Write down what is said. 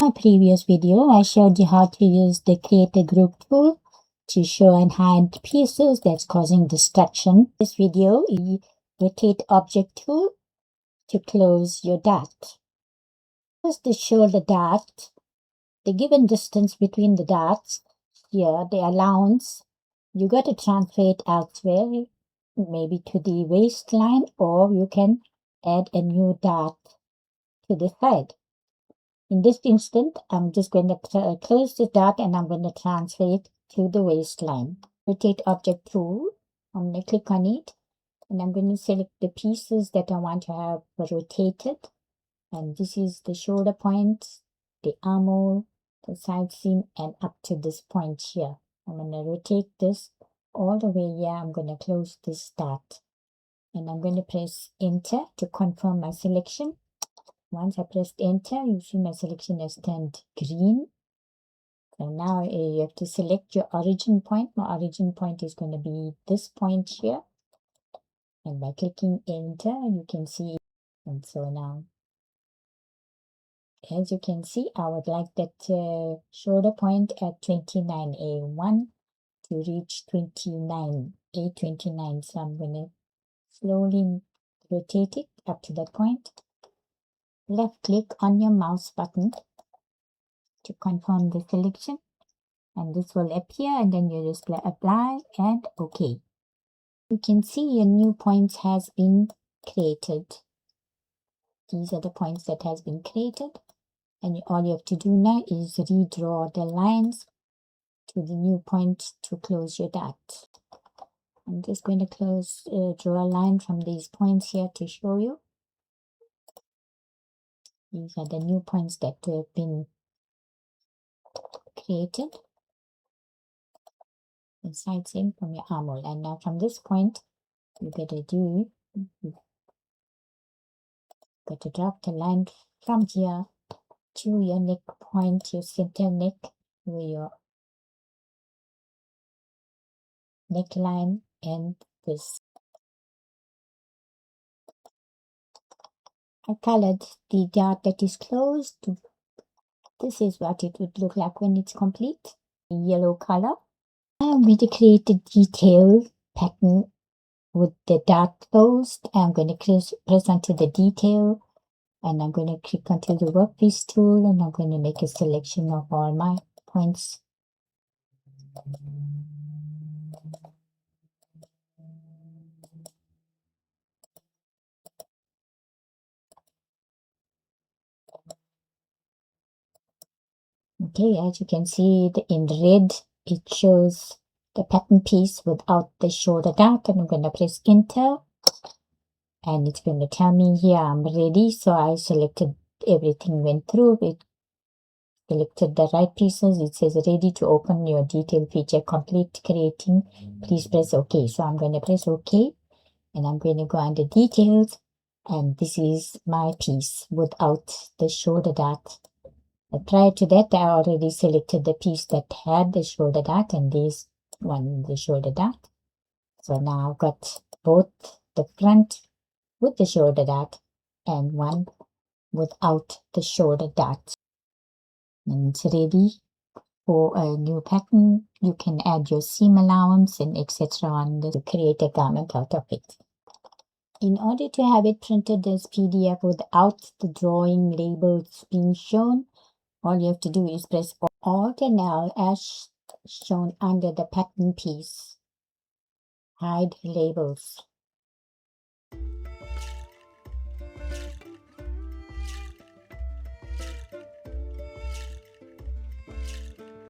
my previous video, I showed you how to use the Create a Group tool to show and hide pieces that's causing distraction. This video is Rotate Object tool to close your dot. First, to show the dot, the given distance between the dots, here, the allowance, you got to transfer it elsewhere, maybe to the waistline, or you can add a new dot to the side. In this instant, I'm just going to close the dot and I'm going to transfer it to the waistline. Rotate Object tool. I'm going to click on it and I'm going to select the pieces that I want to have rotated. And this is the shoulder point, the armhole, the side seam, and up to this point here. I'm going to rotate this all the way here. I'm going to close this dot and I'm going to press enter to confirm my selection. Once I pressed enter, you see my selection has turned green. So now you have to select your origin point. My origin point is going to be this point here. And by clicking enter, you can see. And so now, as you can see, I would like that shoulder point at 29A1 to reach 29A29. So I'm going to slowly rotate it up to that point. Left click on your mouse button to confirm the selection, and this will appear, and then you just apply and OK. You can see your new points has been created. These are the points that has been created, and all you have to do now is redraw the lines to the new point to close your dot. I'm just going to draw a line from these points here to show you. These are the new points that have been created. The side seam from your armhole, and now from this point you gotta drop the line from here to your neck point, your center neck, where your neckline and this. I colored the dot that is closed. This is what it would look like when it's complete. Yellow color. I'm going to create a detail pattern with the dot closed. I'm going to press onto the detail and I'm going to click onto the workpiece tool and I'm going to make a selection of all my points. Okay, as you can see in red, it shows the pattern piece without the shoulder dot, and I'm going to press enter and it's going to tell me here I'm ready. So I selected everything, went through it, selected the right pieces. It says ready to open your detail feature, complete creating, please press OK. So I'm going to press OK and I'm going to go under details, and this is my piece without the shoulder dot. But prior to that, I already selected the piece that had the shoulder dot, and this one, the shoulder dot. So now I've got both the front with the shoulder dot and one without the shoulder dot. And it's ready for a new pattern. You can add your seam allowance and etc. on to create a garment out of it. In order to have it printed as PDF without the drawing labels being shown, all you have to do is press Alt and L as shown under the pattern piece. Hide labels.